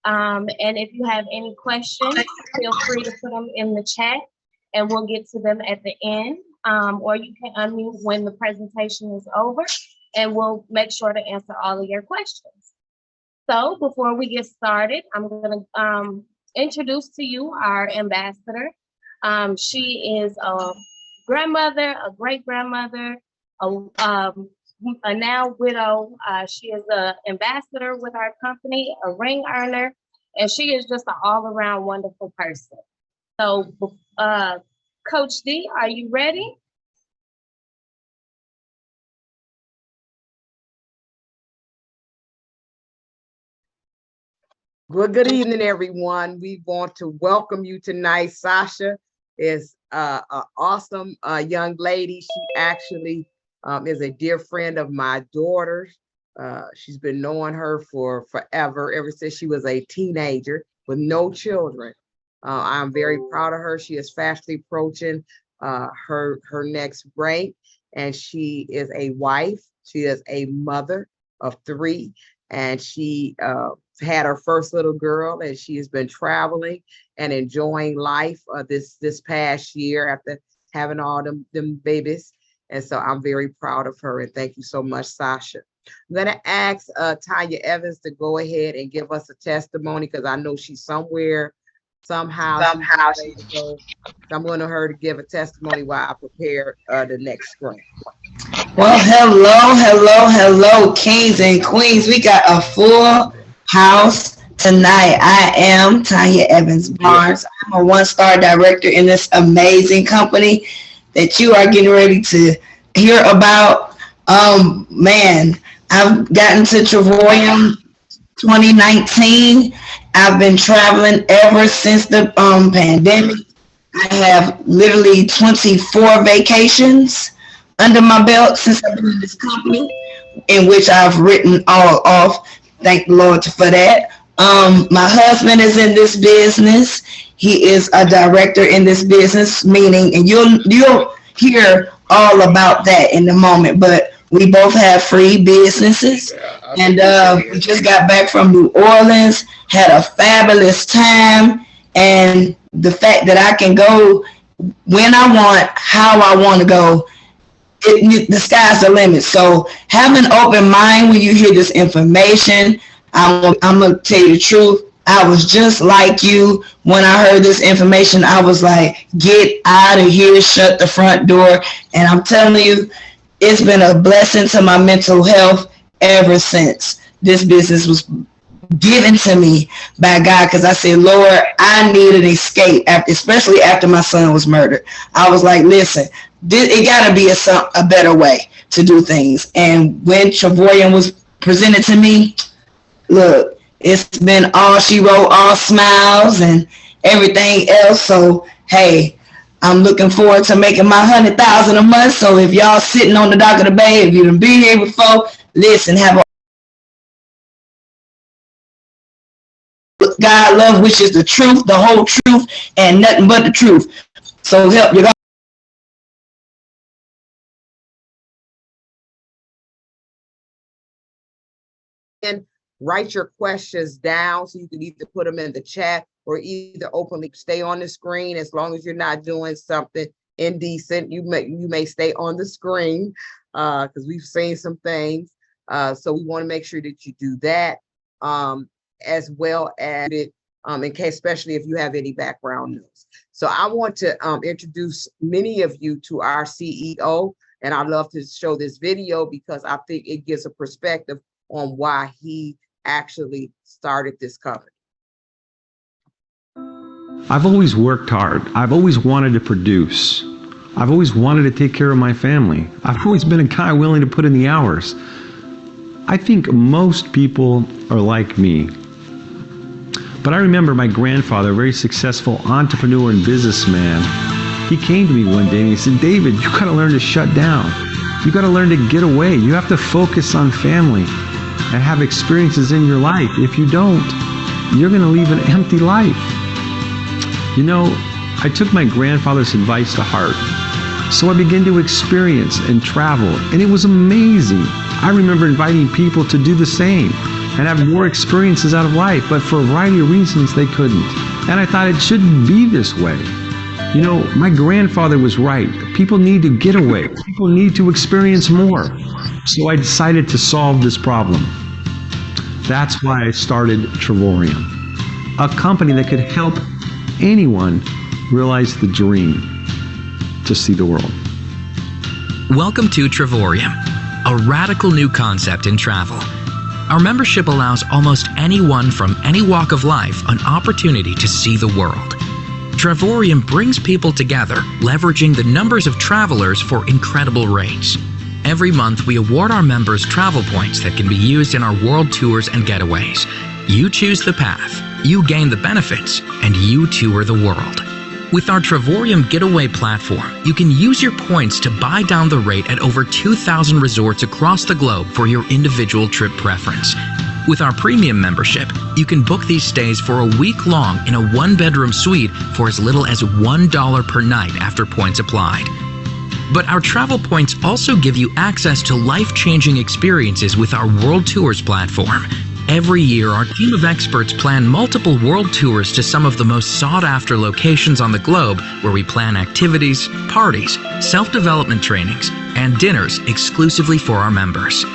And if you have any questions, feel free to put them in the chat and we'll get to them at the end. Or you can unmute when the presentation is over and we'll make sure to answer all of your questions. So before we get started, I'm going to introduce to you our ambassador. She is a grandmother, a great-grandmother, a now widow. She is an ambassador with our company, a ring earner, and she is just an all-around wonderful person. So, Coach D, are you ready? Good evening, everyone. We want to welcome you tonight. Sasha is an awesome young lady. She actually is a dear friend of my daughter's. She's been knowing her for forever, ever since she was a teenager with no children. I'm very proud of her. She is fastly approaching her next rank, and she is a wife. She is a mother of 3, and she had her first little girl, and she has been traveling and enjoying life this past year after having all them babies. And so I'm very proud of her, and thank you so much, Sasha. I'm gonna ask Tanya Evans to go ahead and give us a testimony, because I know she's somewhere, somehow. So I'm going to her to give a testimony while I prepare the next screen. Well, hello, kings and queens. We got a full house tonight. I am Tanya Evans Barnes. I'm a one-star director in this amazing company that you are getting ready to hear about. Man, I've gotten to Travoyum 2019. I've been traveling ever since the pandemic. I have literally 24 vacations under my belt since I've been in this company, in which I've written all off. Thank the Lord for that. My husband is in this business. He is a director in this business, meaning, and you'll hear all about that in a moment, but we both have free businesses. And we just got back from New Orleans, had a fabulous time, and the fact that I can go when I want, how I want to go, the sky's the limit. So have an open mind when you hear this information. I'm going to tell you the truth. I was just like you. When I heard this information, I was like, get out of here, shut the front door. And I'm telling you, it's been a blessing to my mental health ever since this business was given to me by God, because I said, Lord, I need an escape, especially after my son was murdered. I was like, listen, it got to be a better way to do things. And when Travoyum was presented to me, look, it's been all she wrote, all smiles and everything else. So, hey, I'm looking forward to making my $100,000 a month. So if y'all sitting on the dock of the bay, if you done been here before, listen, have a God love, which is the truth, the whole truth, and nothing but the truth. So help you. And write your questions down, so you can either put them in the chat or either openly stay on the screen. As long as you're not doing something indecent, you may stay on the screen, because we've seen some things. So we want to make sure that you do that, as well as it, in case, especially if you have any background news. So I want to introduce many of you to our CEO, and I'd love to show this video because I think it gives a perspective on why he actually started this company. I've always worked hard. I've always wanted to produce. I've always wanted to take care of my family. I've always been a guy willing to put in the hours. I think most people are like me. But I remember my grandfather, a very successful entrepreneur and businessman, he came to me one day and he said, David, you got to learn to shut down. You got to learn to get away. You have to focus on family and have experiences in your life. If you don't, you're going to leave an empty life. You know, I took my grandfather's advice to heart. So I began to experience and travel, and it was amazing. I remember inviting people to do the same. and have more experiences out of life, but for a variety of reasons, they couldn't. And I thought it shouldn't be this way. You know, my grandfather was right. People need to get away. People need to experience more. So I decided to solve this problem. That's why I started Travorium, a company that could help anyone realize the dream to see the world. Welcome to Travorium, a radical new concept in travel. Our membership allows almost anyone from any walk of life an opportunity to see the world. Travorium brings people together, leveraging the numbers of travelers for incredible rates. Every month, we award our members travel points that can be used in our world tours and getaways. You choose the path, you gain the benefits, and you tour the world. With our Travorium Getaway platform, you can use your points to buy down the rate at over 2,000 resorts across the globe for your individual trip preference. With our premium membership, you can book these stays for a week long in a one-bedroom suite for as little as $1 per night after points applied. But our travel points also give you access to life-changing experiences with our World Tours platform. Every year, our team of experts plan multiple world tours to some of the most sought-after locations on the globe, where we plan activities, parties, self-development trainings, and dinners exclusively for our members.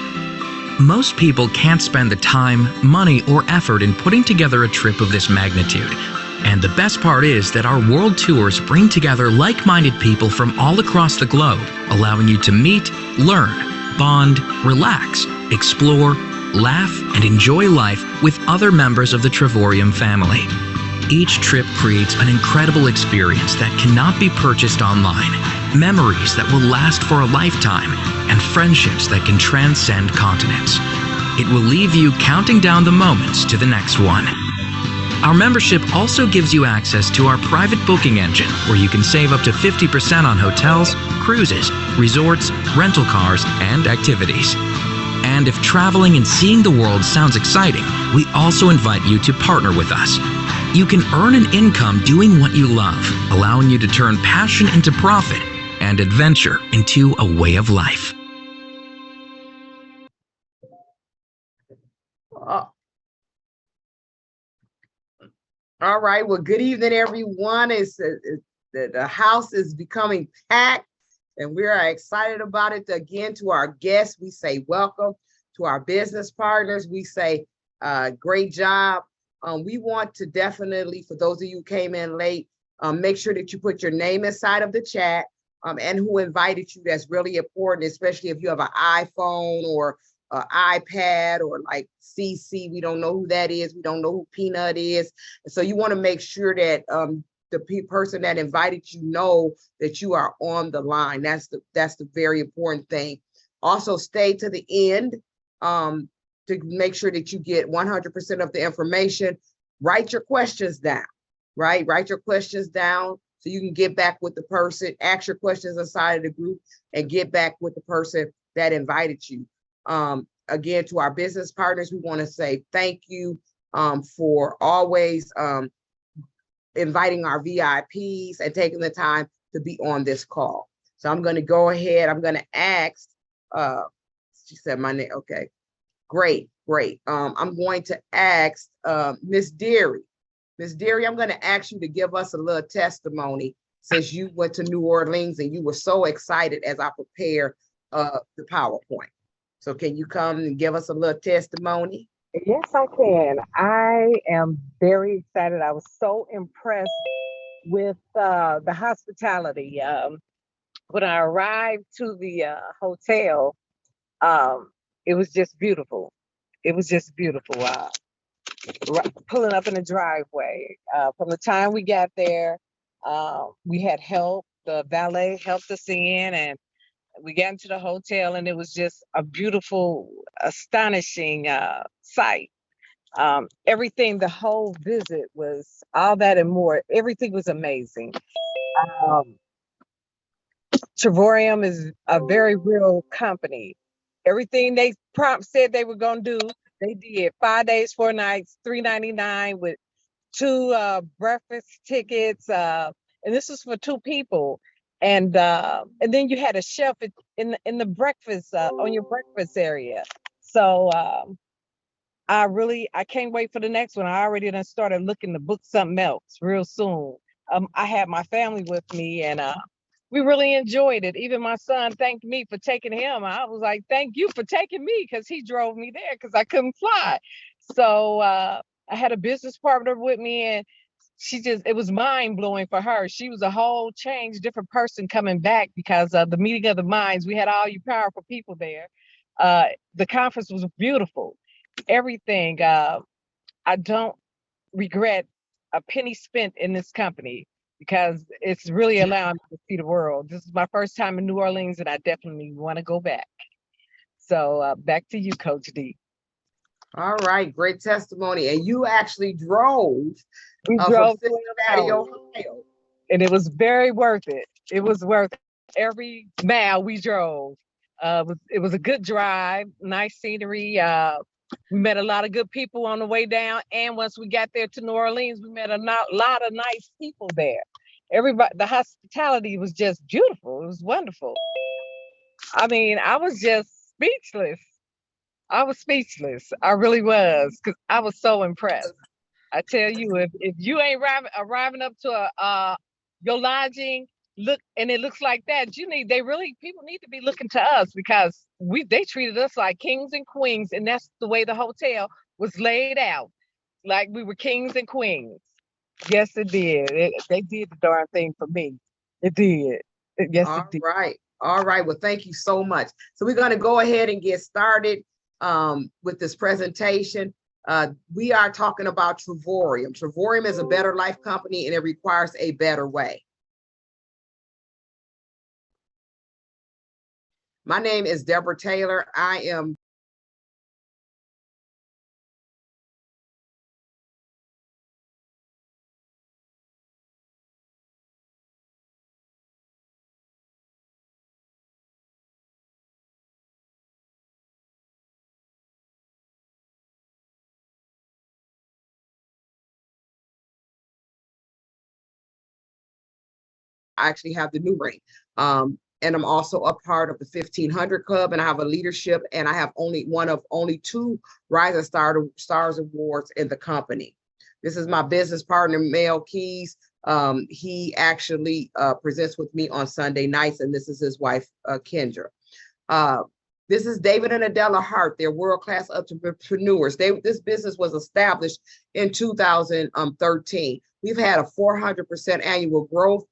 Most people can't spend the time, money, or effort in putting together a trip of this magnitude. And the best part is that our world tours bring together like-minded people from all across the globe, allowing you to meet, learn, bond, relax, explore, laugh, and enjoy life with other members of the Travorium family. Each trip creates an incredible experience that cannot be purchased online, memories that will last for a lifetime, and friendships that can transcend continents. It will leave you counting down the moments to the next one. Our membership also gives you access to our private booking engine, where you can save up to 50% on hotels, cruises, resorts, rental cars, and activities. And if traveling and seeing the world sounds exciting, we also invite you to partner with us. You can earn an income doing what you love, allowing you to turn passion into profit and adventure into a way of life. All right. Well, good evening, everyone. The house is becoming packed, and we are excited about it. Again, to our guests, we say welcome. To our business partners, we say great job. We want to definitely, for those of you who came in late, make sure that you put your name inside of the chat and who invited you. That's really important, especially if you have an iPhone or an iPad or like CC. We don't know who that is. We don't know who Peanut is. So you want to make sure that the person that invited you know that you are on the line. That's the very important thing. Also, stay to the end to make sure that you get 100% of the information. Write your questions down, right? Write your questions down so you can get back with the person, ask your questions inside of the group, and get back with the person that invited you. Again, to our business partners, we want to say thank you for always inviting our VIPs and taking the time to be on this call. So I'm going to go ahead. I'm going to ask, she said my name. Okay, great. I'm going to ask Miss Deary. Miss Deary, I'm going to ask you to give us a little testimony since you went to New Orleans and you were so excited as I prepare the PowerPoint. So can you come and give us a little testimony? Yes, I can. I am very excited. I was so impressed with the hospitality. When I arrived to the hotel, it was just beautiful. It was just beautiful. Pulling up in the driveway. From the time we got there, we had help. The valet helped us in, and we got into the hotel, and it was just a beautiful, astonishing sight. Everything, the whole visit was all that and more. Everything was amazing. Travorium is a very real company. Everything they said they were going to do, they did. 5 days, 4 nights, $3.99 with 2 breakfast tickets. And this was for 2 people. And then you had a chef in the breakfast on your breakfast area. So I can't wait for the next one. I already done started looking to book something else real soon. I had my family with me, and we really enjoyed it. Even my son thanked me for taking him. I was like, thank you for taking me, because he drove me there because I couldn't fly. So I had a business partner with me, and it was mind blowing for her. She was a whole change, different person coming back because of the meeting of the minds. We had all you powerful people there. The conference was beautiful. Everything. I don't regret a penny spent in this company because it's really allowing me to see the world. This is my first time in New Orleans, and I definitely want to go back. So back to you, Coach D. All right, great testimony. And you actually drove We from drove 12 Cincinnati, hours, Ohio. and it was very worth it. It was worth every mile we drove. It was a good drive, nice scenery. We met a lot of good people on the way down, and once we got there to New Orleans, we met a lot of nice people there. Everybody, the hospitality was just beautiful. It was wonderful. I mean, I was just speechless. I was speechless. I really was, because I was so impressed. I tell you, if you ain't arriving up to your lodging, look, and it looks like that, people need to be looking to us, because they treated us like kings and queens, and that's the way the hotel was laid out, like we were kings and queens. Yes, it did. They did the darn thing for me. It did. Yes, All it did. right. All right. Well, thank you so much. So we're going to go ahead and get started with this presentation. We are talking about Trevorium. Trevorium is a better life company, and it requires a better way. My name is Deborah Taylor. I am I actually have the new ring. And I'm also a part of the 1500 Club, and I have a leadership, and I have one of only 2 Rising Stars Awards in the company. This is my business partner, Mel Keys. He actually presents with me on Sunday nights, and this is his wife, Kendra. This is David and Adela Hart. They're world-class entrepreneurs. This business was established in 2013. We've had a 400% annual growth.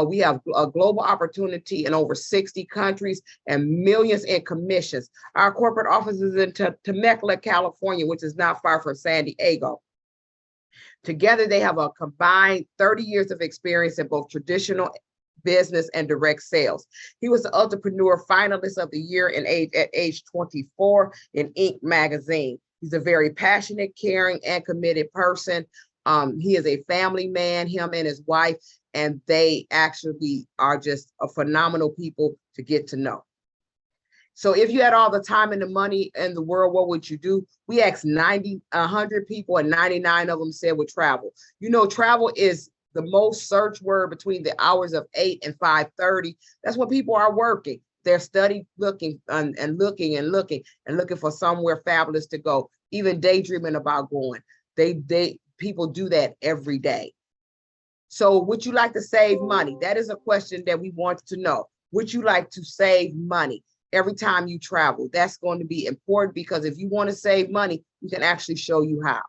We have a global opportunity in over 60 countries and millions in commissions. Our corporate office is in Temecula, California, which is not far from San Diego. Together, they have a combined 30 years of experience in both traditional business and direct sales. He was the entrepreneur finalist of the year at age 24 in Inc. magazine. He's a very passionate, caring, and committed person. He is a family man, him and his wife, and they actually are just a phenomenal people to get to know. So if you had all the time and the money in the world, what would you do? We asked 100 people, and 99 of them said would travel. You know, travel is the most search word between the hours of 8 and 5:30. That's when people are working. They're looking for somewhere fabulous to go, even daydreaming about going. People do that every day. So would you like to save money? That is a question that we want to know. Would you like to save money every time you travel? That's going to be important, because if you want to save money, we can actually show you how.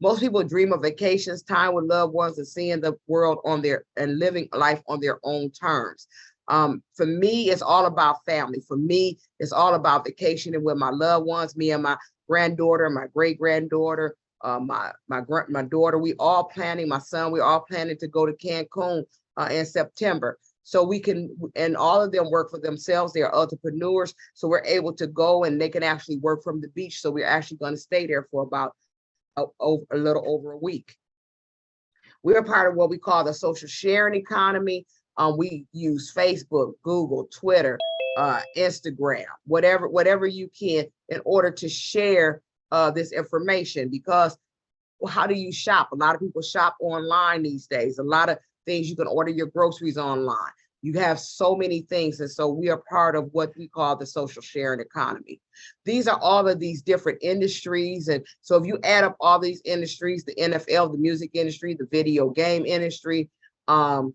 Most people dream of vacations, time with loved ones, and seeing the world and living life on their own terms. For me, it's all about family. For me, it's all about vacationing with my loved ones, me and my granddaughter, my great-granddaughter, my daughter. We all planning, my son, we're all planning to go to Cancun in September. So we can, and all of them work for themselves. They're entrepreneurs. So we're able to go, and they can actually work from the beach. So we're actually going to stay there for about a little over a week. We're part of what we call the social sharing economy. We use Facebook, Google, Twitter, Instagram, whatever you can, in order to share this information. Because how do you shop? A lot of people shop online these days. A lot of things, you can order your groceries online. You have so many things. And so we are part of what we call the social sharing economy. These are all of these different industries. And so if you add up all these industries, the NFL, the music industry, the video game industry, the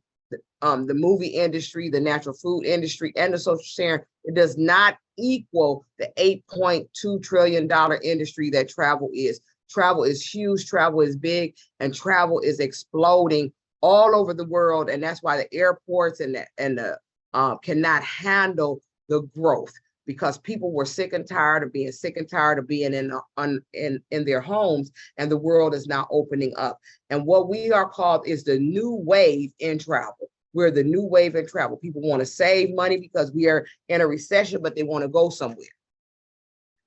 movie industry, the natural food industry, and the social sharing, it does not equal the $8.2 trillion industry that travel is. Travel is huge, travel is big, and travel is exploding all over the world. And that's why the airports and the cannot handle the growth, because people were sick and tired of being in their homes, and the world is now opening up. And what we are called is the new wave in travel. We're the new wave in travel. People want to save money because we are in a recession, but they want to go somewhere.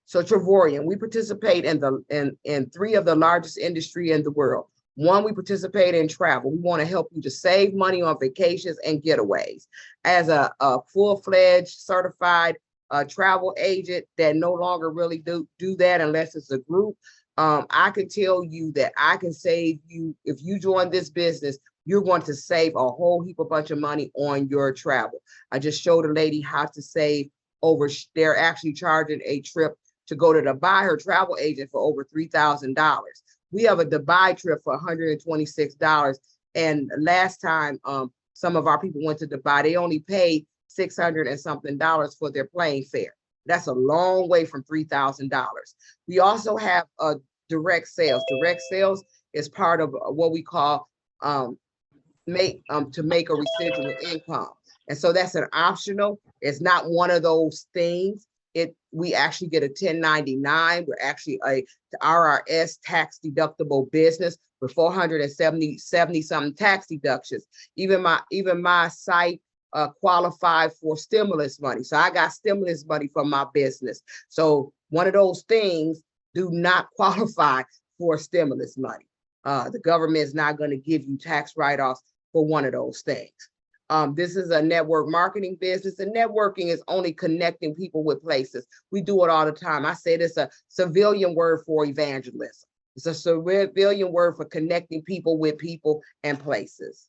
So Travorium, we participate in 3 of the largest industry in the world. 1, we participate in travel. We want to help you to save money on vacations and getaways. As a full-fledged certified travel agent that no longer really do that unless it's a group, I can tell you that I can save you, if you join this business, you're going to save a whole heap of bunch of money on your travel. I just showed a lady how to save they're actually charging a trip to go to Dubai, her travel agent, for over $3,000. We have a Dubai trip for $126. And last time some of our people went to Dubai, they only paid $600 and something for their plane fare. That's a long way from $3,000. We also have direct sales. Direct sales is part of what we call to make a residual income. And so that's an optional. It's not one of those things. We actually get a 1099. We're actually a RRS tax deductible business with 470 something tax deductions. Even my site qualified for stimulus money. So I got stimulus money from my business. So one of those things do not qualify for stimulus money. The government is not going to give you tax write-offs for one of those things. This is a network marketing business, and networking is only connecting people with places. We do it all the time. I say this a civilian word for evangelism. It's a civilian word for connecting people with people and places.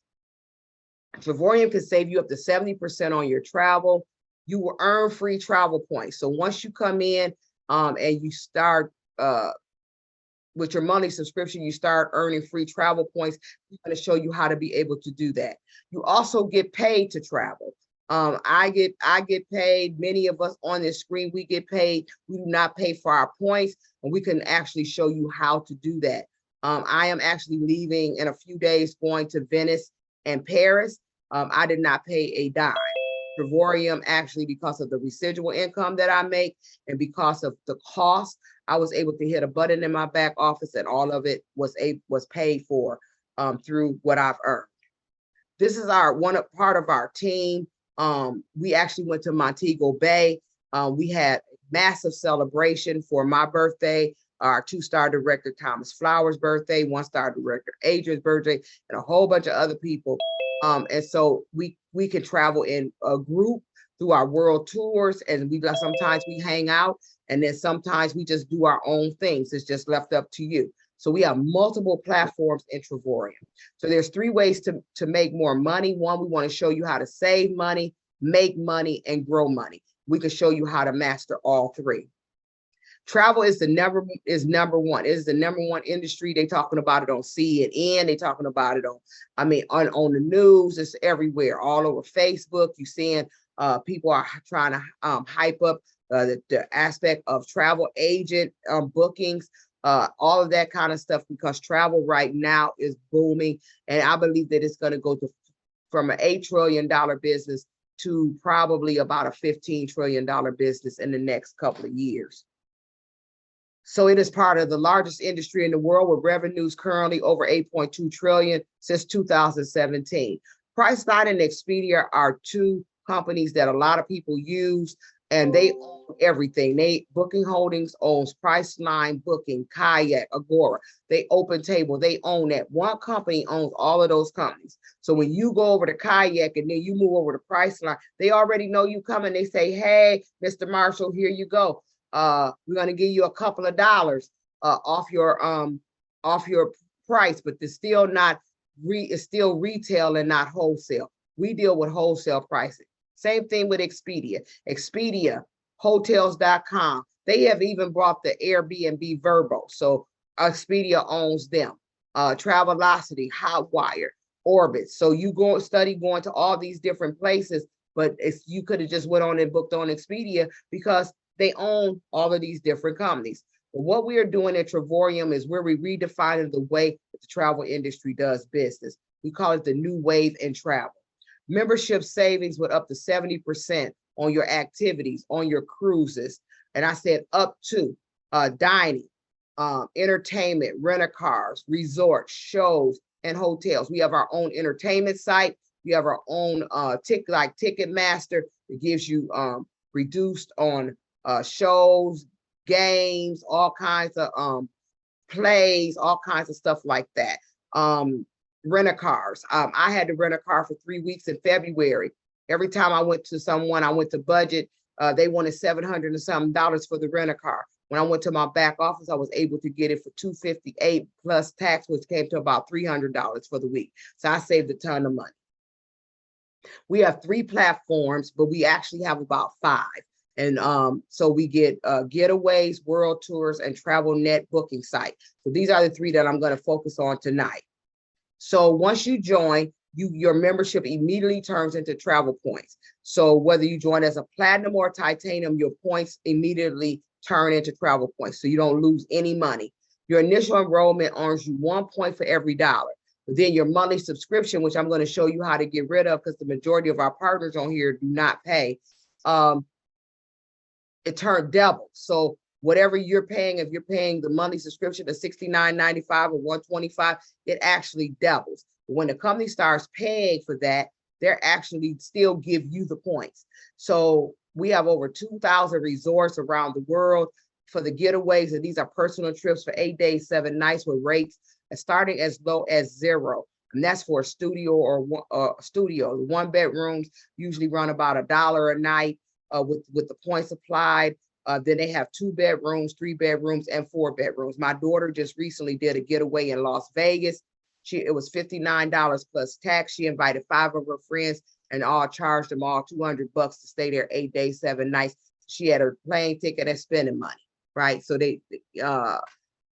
Travorium can save you up to 70% on your travel. You will earn free travel points. So once you come in and you start with your monthly subscription, you start earning free travel points. We're going to show you how to be able to do that. You also get paid to travel. I get paid. Many of us on this screen, we get paid. We do not pay for our points, and we can actually show you how to do that. I am actually leaving in a few days, going to Venice and Paris. I did not pay a dime. Travorium, actually, because of the residual income that I make and because of the cost, I was able to hit a button in my back office, and all of it was paid for through what I've earned. This is part of our team. We actually went to Montego Bay. We had a massive celebration for my birthday, our 2-star director Thomas Flowers' birthday, 1-star director Adrian's birthday, and a whole bunch of other people. And so we can travel in a group through our world tours, and sometimes we hang out, and then sometimes we just do our own things. It's just left up to you. So we have multiple platforms in Travorium. So there's 3 ways to make more money. 1, we want to show you how to save money, make money, and grow money. We can show you how to master all 3. Travel is number 1. It is the number 1 industry. They talking about it on CNN. They talking about it on the news. It's everywhere, all over Facebook. You're seeing people are trying to hype up the aspect of travel agent bookings, all of that kind of stuff, because travel right now is booming. And I believe that it's going to go from an $8 trillion business to probably about a $15 trillion business in the next couple of years. So it is part of the largest industry in the world, with revenues currently over 8.2 trillion since 2017. Priceline and Expedia are 2 companies that a lot of people use, and they own everything. Booking Holdings owns Priceline, Booking, Kayak, Agora. They OpenTable, they own that. One company owns all of those companies. So when you go over to Kayak and then you move over to Priceline, they already know you coming. They say, hey, Mr. Marshall, here you go. We're going to give you a couple of dollars off your price, but it's still retail and not wholesale. We deal with wholesale pricing. Same thing with Expedia. Expedia, hotels.com. They have even brought the Airbnb Vrbo. So Expedia owns them. Travelocity, Hotwire, Orbit. So you go study going to all these different places, but you could have just went on and booked on Expedia because they own all of these different companies. But what we are doing at Travorium is we're redefining the way that the travel industry does business. We call it the new wave in travel. Membership savings with up to 70% on your activities, on your cruises. And I said up to dining, entertainment, rent-a-cars, resorts, shows, and hotels. We have our own entertainment site. We have our own like Ticketmaster that gives you reduced on shows, games, all kinds of plays, all kinds of stuff like that. Rent-a-cars. I had to rent a car for 3 weeks in February. Every time I went to someone, I went to budget, they wanted $700 and something for the rent-a-car. When I went to my back office, I was able to get it for $258 plus tax, which came to about $300 for the week. So I saved a ton of money. We have 3 platforms, but we actually have about 5. And so we get Getaways, World Tours, and Travel Net booking site. So these are the 3 that I'm going to focus on tonight. So once you join, your membership immediately turns into travel points. So whether you join as a platinum or titanium, your points immediately turn into travel points. So you don't lose any money. Your initial enrollment earns you 1 point for every dollar. But then your monthly subscription, which I'm going to show you how to get rid of because the majority of our partners on here do not pay, it turned double. So whatever you're paying, if you're paying the monthly subscription of $69.95 or $125, it actually doubles. But when the company starts paying for that, they're actually still give you the points. So we have over 2,000 resorts around the world for the Getaways, and these are personal trips for 8 days, 7 nights with rates starting as low as $0. And that's for a studio or studio. The 1-bedrooms usually run about $1 a night with the points applied. Then they have 2 bedrooms, 3 bedrooms, and 4 bedrooms. My daughter just recently did a getaway in Las Vegas. It was $59 plus tax. She invited 5 of her friends and all charged them all $200 to stay there 8 days, 7 nights. She had her plane ticket and spending money, right? So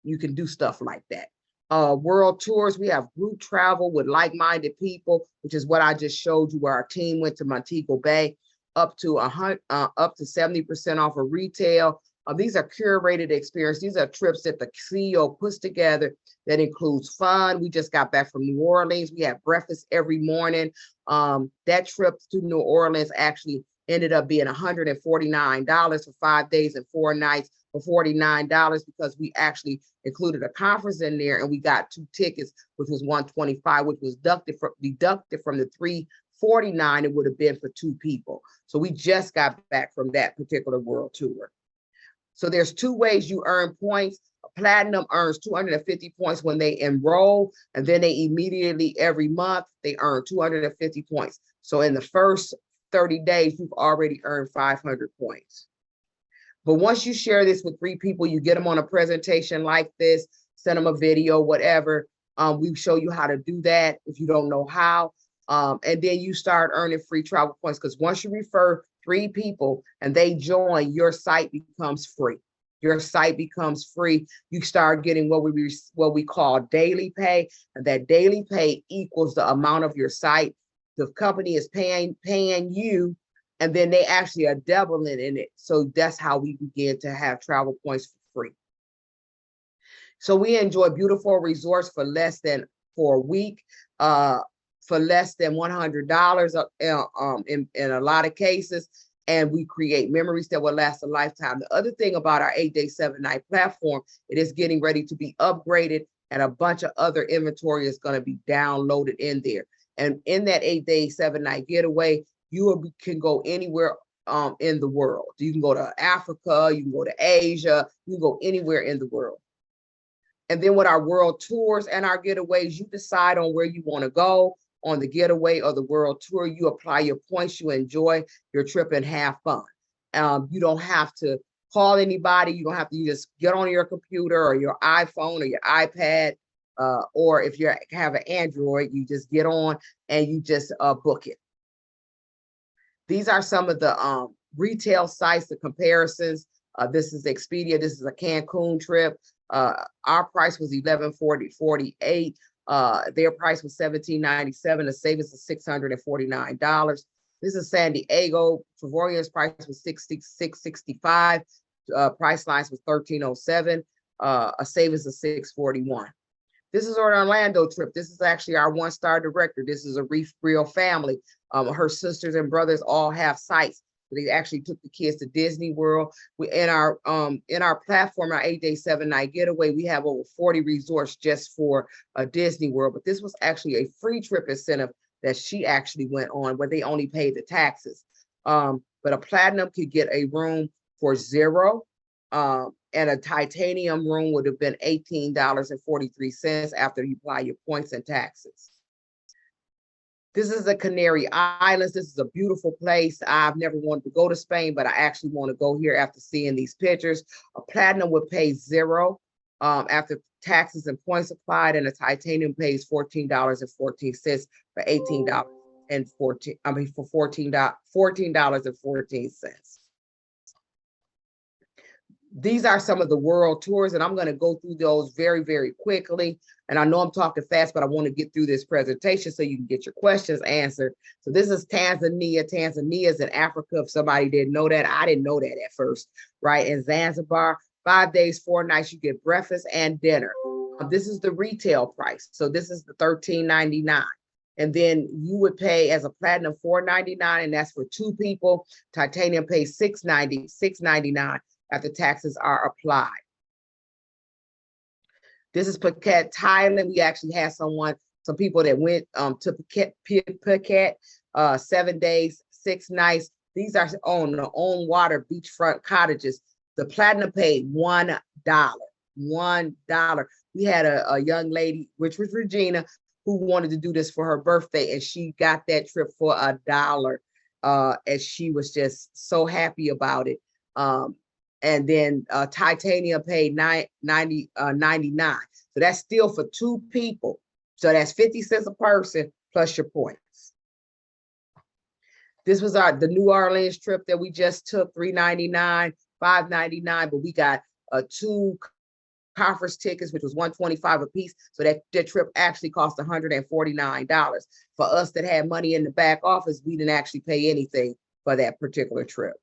you can do stuff like that. World tours, we have group travel with like-minded people, which is what I just showed you, where our team went to Montego Bay, up to 70% off of retail. These are curated experiences. These are trips that the CEO puts together that includes fun. We just got back from New Orleans. We had breakfast every morning. That trip to New Orleans actually ended up being $149 for 5 days and 4 nights for $49 because we actually included a conference in there, and we got 2 tickets, which was $125, which was deducted from the $349 it would have been for 2 people. So we just got back from that particular world tour. So there's 2 ways you earn points. Platinum earns 250 points when they enroll, and then they immediately every month they earn 250 points. So in the first 30 days, you've already earned 500 points. But once you share this with 3 people, you get them on a presentation like this, send them a video, whatever. We show you how to do that if you don't know how. And then you start earning free travel points, because once you refer 3 people and they join, your site becomes free. Your site becomes free. You start getting what we call daily pay, and that daily pay equals the amount of your site. The company is paying you, and then they actually are doubling in it. So that's how we begin to have travel points for free. So we enjoy beautiful resorts for a week, for less than $100 in a lot of cases. And we create memories that will last a lifetime. The other thing about our 8-day, 7-night platform, it is getting ready to be upgraded, and a bunch of other inventory is going to be downloaded in there. And in that 8-day, 7-night getaway, you can go anywhere in the world. You can go to Africa, you can go to Asia, you can go anywhere in the world. And then with our world tours and our getaways, you decide on where you want to go on the getaway or the world tour. You apply your points, you enjoy your trip and have fun. You don't have to call anybody. You don't have to, you just get on your computer or your iPhone or your iPad, or if you have an Android, you just get on and you just book it. These are some of the retail sites, the comparisons. This is Expedia. This is a Cancun trip. Our price was $11.48. Their price was $17.97. The savings is $649. This is San Diego. Trevorian's price was $66.65. Price lines was $13.07. A savings of $641. This is our Orlando trip. This is actually our one-star director. This is a real family. Her sisters and brothers all have sites. They actually took the kids to Disney World. In our platform, our 8-day, 7-night getaway, we have over 40 resorts just for Disney World. But this was actually a free trip incentive that she actually went on, where they only paid the taxes. But a platinum could get a room for $0, and a titanium room would have been $18.43 after you apply your points and taxes. This is the Canary Islands. This is a beautiful place. I've never wanted to go to Spain, but I actually want to go here after seeing these pictures. A platinum would pay $0 after taxes and points applied, and a titanium pays $14.14 for $14.14. These are some of the world tours, and I'm going to go through those very, very quickly. And I know I'm talking fast, but I want to get through this presentation so you can get your questions answered. So this is Tanzania. Tanzania is in Africa. If somebody didn't know that, I didn't know that at first, right? In Zanzibar, 5 days, 4 nights, you get breakfast and dinner. This is the retail price. So this is the $13.99. And then you would pay as a platinum $4.99, and that's for 2 people. Titanium pays $6.99 after taxes are applied. This is Phuket, Thailand. We actually had some people that went to Phuket, 7 days, 6 nights. These are on their own water beachfront cottages. The platinum paid $1. $1. We had a young lady, which was Regina, who wanted to do this for her birthday, and she got that trip for $1. And she was just so happy about it. And then titanium paid $99. So that's still for 2 people. So that's 50 cents a person plus your points. This was the New Orleans trip that we just took, $3.99, $5.99, but we got 2 conference tickets, which was $125 a piece. So that trip actually cost $149. For us that had money in the back office, we didn't actually pay anything for that particular trip.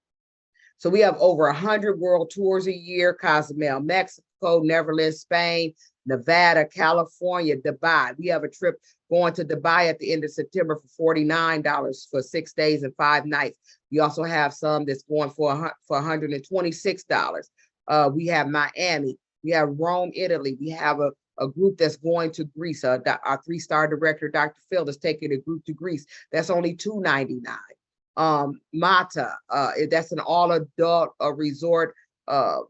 So we have over 100 world tours a year: Cozumel, Mexico, Netherlands, Spain, Nevada, California, Dubai. We have a trip going to Dubai at the end of September for $49 for 6 days and 5 nights. We also have some that's going for $126. We have Miami. We have Rome, Italy. We have a group that's going to Greece. Our 3-star director, Dr. Phil, is taking a group to Greece. That's only $299. Mata, that's an all-adult resort that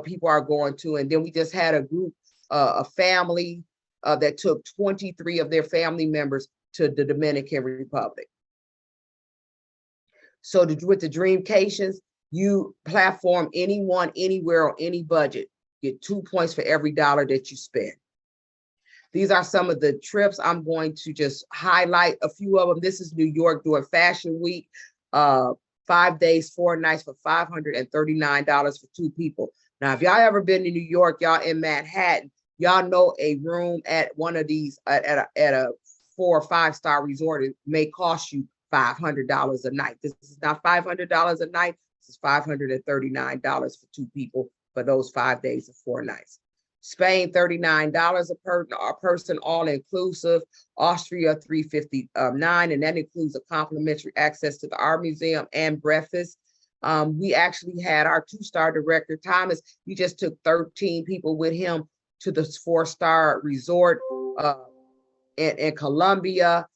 people are going to. And then we just had a group, a family that took 23 of their family members to the Dominican Republic. So with the Dreamcations, you platform anyone, anywhere, on any budget. Get 2 points for every $1 that you spend. These are some of the trips. I'm going to just highlight a few of them. This is New York during Fashion Week. 5 days, 4 nights for $539 for 2 people. Now, if y'all ever been to New York, y'all in Manhattan, y'all know a room at one of these at a 4- or 5-star resort, it may cost you $500 a night. This is not $500 a night. This is $539 for 2 people for those 5 days and 4 nights. Spain, $39 a person, all inclusive. Austria, $359, and that includes a complimentary access to the art museum and breakfast. We actually had our 2-star director, Thomas. We just took 13 people with him to the 4-star resort in Colombia.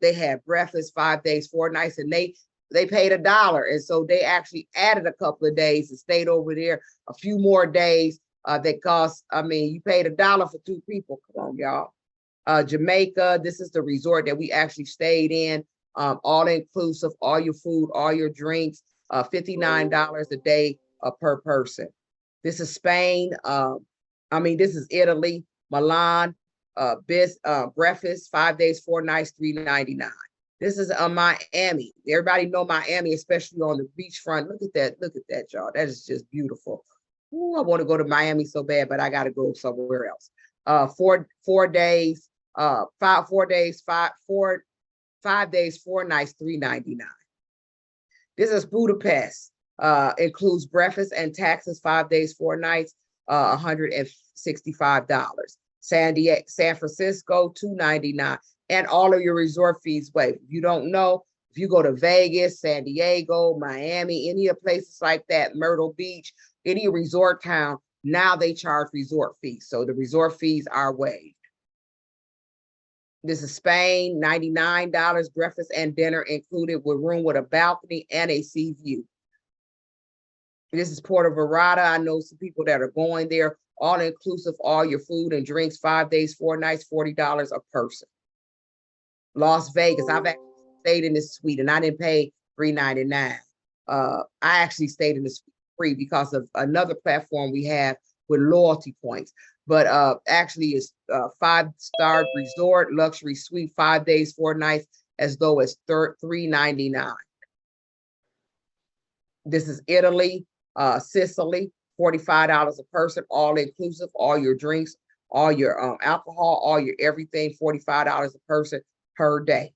They had breakfast 5 days, 4 nights, and they paid $1. And so they actually added a couple of days and stayed over there a few more days. That cost, I mean, you paid $1 for 2 people. Come on, y'all. Jamaica, this is the resort that we actually stayed in. All inclusive, all your food, all your drinks, $59 a day per person. This is Spain. This is Italy, Milan, breakfast, 5 days, 4 nights, $399. This is Miami. Everybody know Miami, especially on the beachfront. Look at that, y'all. That is just beautiful. Ooh, I want to go to Miami so bad, but I got to go somewhere else. 4 days, 5 days, 4 nights, $399. This is Budapest. Includes breakfast and taxes, 5 days, 4 nights, $165. San Francisco, $299, and all of your resort fees waived. If you don't know, if you go to Vegas, San Diego, Miami, any of places like that, Myrtle Beach, any resort town, now they charge resort fees. So the resort fees are waived. This is Spain, $99, breakfast and dinner included with room with a balcony and a sea view. This is Puerto Vallarta. I know some people that are going there, all inclusive, all your food and drinks, 5 days, 4 nights, $40 a person. Las Vegas, I've actually stayed in this suite and I didn't pay $399. I actually stayed in the suite free because of another platform we have with loyalty points. But actually it's 5-star resort, luxury suite, 5 days, 4 nights, as though it's $399. This is Italy, Sicily, $45 a person, all inclusive, all your drinks, all your alcohol, all your everything, $45 a person per day.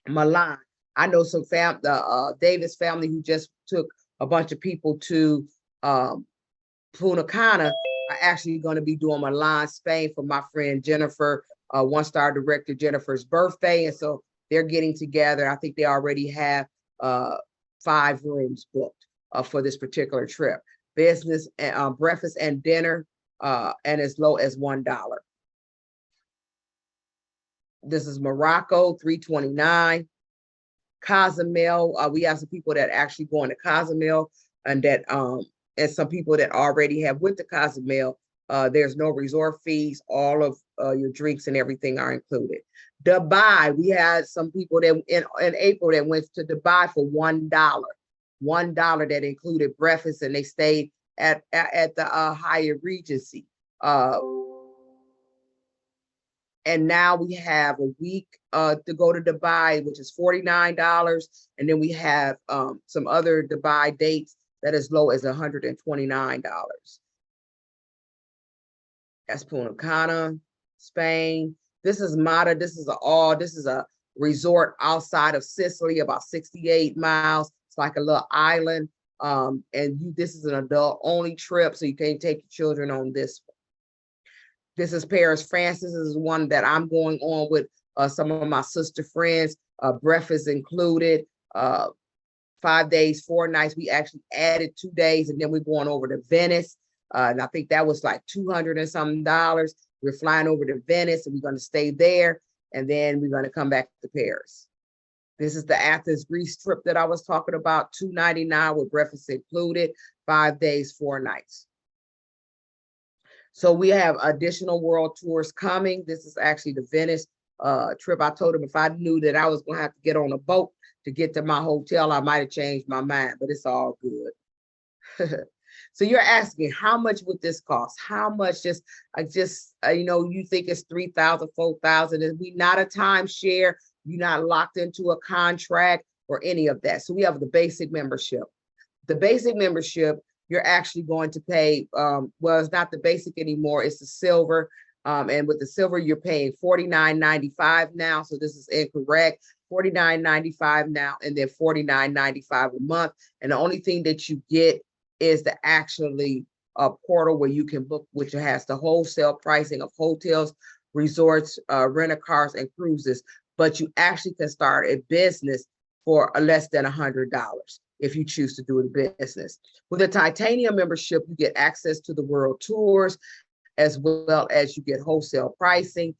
Milan, I know some the Davis family who just took a bunch of people to Punta Cana are actually going to be doing Milan, Spain for my friend Jennifer, 1-star director Jennifer's birthday. And so they're getting together. I think they already have 5 rooms booked for this particular trip. Business, breakfast and dinner, and as low as $1. This is Morocco, $329. Cozumel, we have some people that actually going to Cozumel, and that and some people that already have went to Cozumel. There's no resort fees. All of your drinks and everything are included. Dubai, we had some people that in April that went to Dubai for $1. $1 that included breakfast, and they stayed at the Hyatt Regency. And now we have a week to go to Dubai, which is $49. And then we have some other Dubai dates that is low as $129. That's Punta Cana, Spain. This is Mata. This is a resort outside of Sicily, about 68 miles. It's like a little island. This is an adult only trip, so you can't take your children on this one. This is Paris, France. This is one that I'm going on with some of my sister friends. Breakfast included, 5 days, 4 nights. We actually added 2 days, and then we're going over to Venice. And I think that was like $200 and something. We're flying over to Venice, and we're going to stay there, and then we're going to come back to Paris. This is the Athens, Greece trip that I was talking about, $299 with breakfast included, 5 days, 4 nights. So we have additional world tours coming. This is actually the Venice trip. I told him if I knew that I was going to have to get on a boat to get to my hotel, I might have changed my mind, but it's all good. So you're asking, how much would this cost? How much? You think it's $3,000, $4,000. And we not a timeshare. You're not locked into a contract or any of that. So we have the basic membership. The basic membership, you're actually going to pay, well, it's not the basic anymore, it's the silver. And with the silver, you're paying $49.95 now. So this is incorrect. $49.95 now, and then $49.95 a month. And the only thing that you get is the actually portal where you can book, which has the wholesale pricing of hotels, resorts, rent-a-cars, and cruises. But you actually can start a business for less than $100 if you choose to do the business. With a titanium membership, you get access to the world tours, as well as you get wholesale pricing.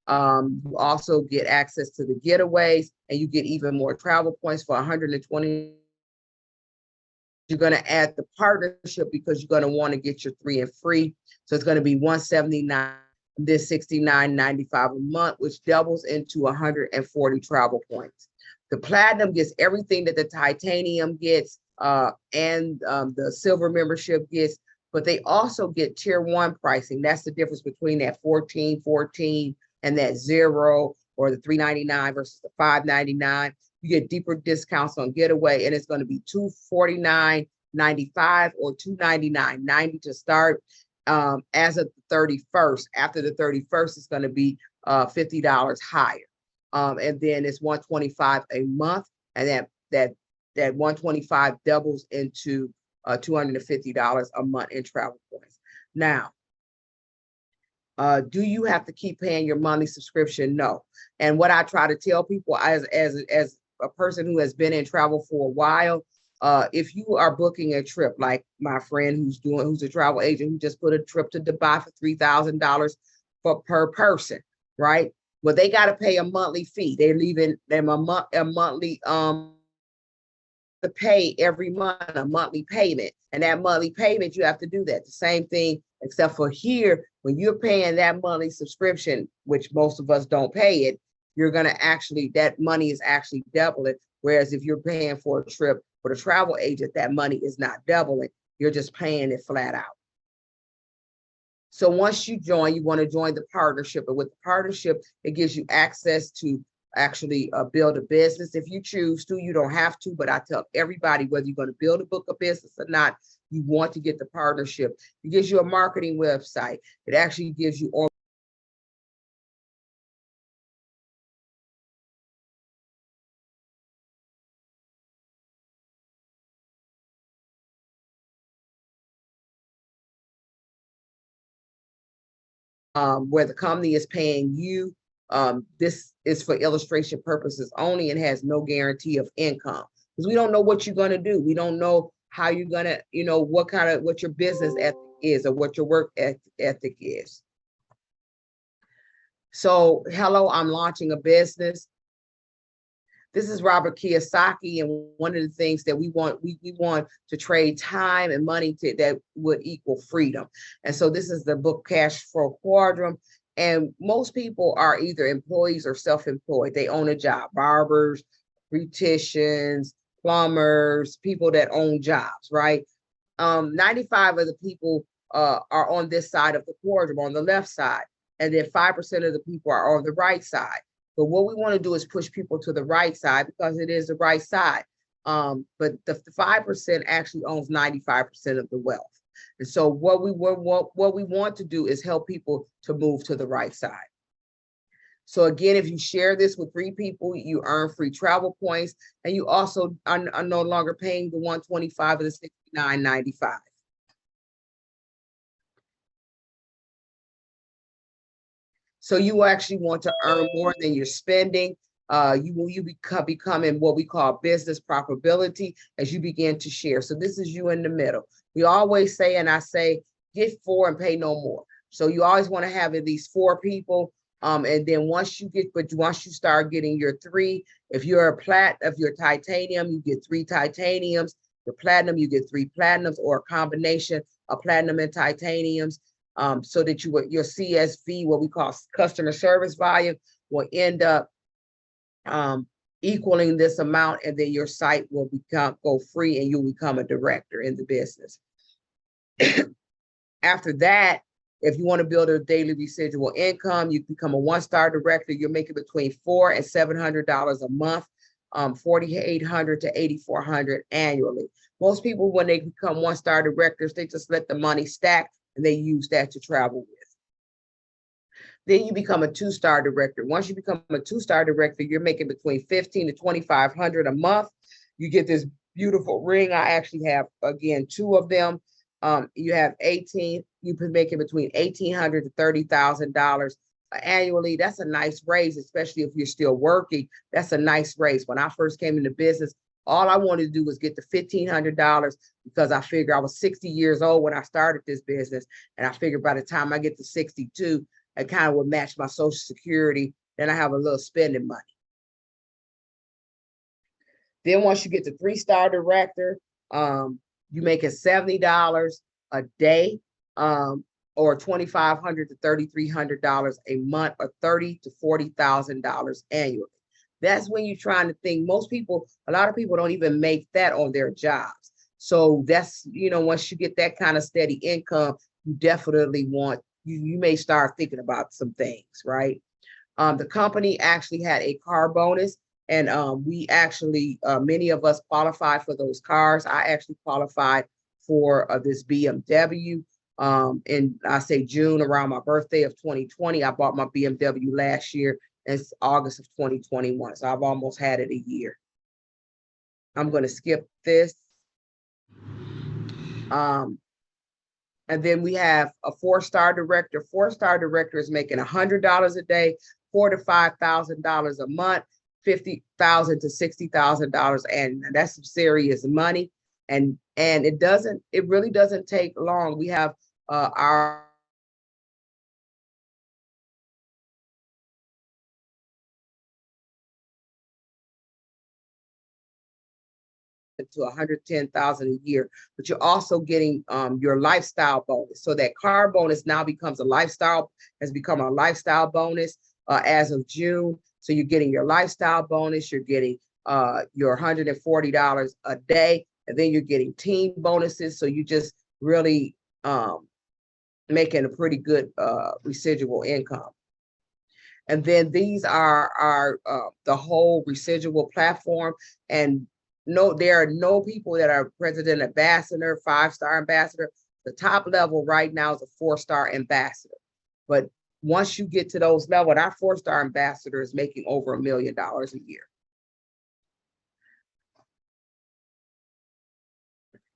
You also get access to the getaways, and you get even more travel points for $120. You're going to add the partnership because you're going to want to get your 3 and free. So it's going to be $179, this $69.95 a month, which doubles into 140 travel points. The platinum gets everything that the titanium gets and the silver membership gets, but they also get tier 1 pricing. That's the difference between that 14 and that 0 or the $3.99 versus the $5.99. You get deeper discounts on Getaway, and it's going to be $249.95 or $299.90 to start as of the 31st. After the 31st, it's going to be $50 higher. And then it's $125 a month, and that 125 doubles into $250 a month in travel points. Now, do you have to keep paying your monthly subscription? No. And what I try to tell people as a person who has been in travel for a while, if you are booking a trip, like my friend who's a travel agent who just put a trip to Dubai for $3,000 per person, right? Well, they got to pay a monthly fee. They're leaving them a monthly to pay every month, a monthly payment. And that monthly payment, you have to do that. The same thing, except for here, when you're paying that monthly subscription, which most of us don't pay it, you're going to actually, that money is actually doubling. Whereas if you're paying for a trip with a travel agent, that money is not doubling. You're just paying it flat out. So once you join, you want to join the partnership. And with the partnership, it gives you access to actually build a business. If you choose to, you don't have to, but I tell everybody, whether you're going to build a book of business or not, you want to get the partnership. It gives you a marketing website. It actually gives you all where the company is paying you. This is for illustration purposes only and has no guarantee of income, because we don't know what you're going to do. We don't know how you're going to, what your business ethic is or what your work ethic is. So, hello, I'm launching a business. This is Robert Kiyosaki, and one of the things that we want to trade time and money that would equal freedom. And so this is the book Cash Flow Quadrant. And most people are either employees or self-employed. They own a job, barbers, beauticians, plumbers, people that own jobs, right? 95 of the people are on this side of the quadrant, on the left side, and then 5% of the people are on the right side. But what we want to do is push people to the right side because it is the right side. But the 5% actually owns 95% of the wealth. And so what we want to do is help people to move to the right side. So again, if you share this with 3 people, you earn free travel points, and you also are no longer paying the 125 or the $69.95. So you actually want to earn more than you're spending. You becoming what we call business profitability as you begin to share. So this is you in the middle. We always say, and I say, get 4 and pay no more. So you always want to have at least 4 people. And then once you start getting your 3, if you're titanium, you get 3 titaniums. Your platinum, you get 3 platinums, or a combination of platinum and titaniums. So that your CSV, what we call customer service volume, will end up equaling this amount, and then your site will go free, and you'll become a director in the business. After that, if you want to build a daily residual income, you become a 1-star director. You're making between $400 and $700 a month, $4,800 to $8,400 annually. Most people, when they become 1-star directors, they just let the money stack, and they use that to travel with. Then you become a 2-star director. Once you become a 2-star director, you're making between $1,500 to $2,500 a month. You get this beautiful ring. I actually have, again, 2 of them. You have 18. You've been making between $1,800 to $30,000 annually. That's a nice raise, especially if you're still working. That's a nice raise. When I first came into business, all I wanted to do was get the $1,500 because I figured I was 60 years old when I started this business. And I figured by the time I get to 62, I kind of would match my Social Security. Then I have a little spending money. Then once you get to 3-star director, you make it $70 a day, or $2,500 to $3,300 a month, or $30,000 to $40,000 annually. That's when you're trying to think. A lot of people don't even make that on their jobs. So that's, once you get that kind of steady income, you definitely you may start thinking about some things, right? The company actually had a car bonus, and we actually, many of us qualified for those cars. I actually qualified for this BMW. In I say June, around my birthday of 2020, I bought my BMW last year. It's August of 2021, so I've almost had it a year. I'm going to skip this. And then we have a 4-star director. 4-star director is making $100 a day, $4,000 to $5,000 a month, $50,000 to $60,000, and that's some serious money. And it really doesn't take long. We have our to 110,000 a year, but you're also getting your lifestyle bonus. So that car bonus now becomes has become a lifestyle bonus as of June. So you're getting your lifestyle bonus, you're getting your $140 a day, and then you're getting team bonuses. So you just really making a pretty good residual income. And then these are the whole residual platform. And no, there are no people that are president ambassador, 5-star ambassador. The top level right now is a 4-star ambassador. But once you get to those levels, our 4-star ambassador is making over $1 million a year.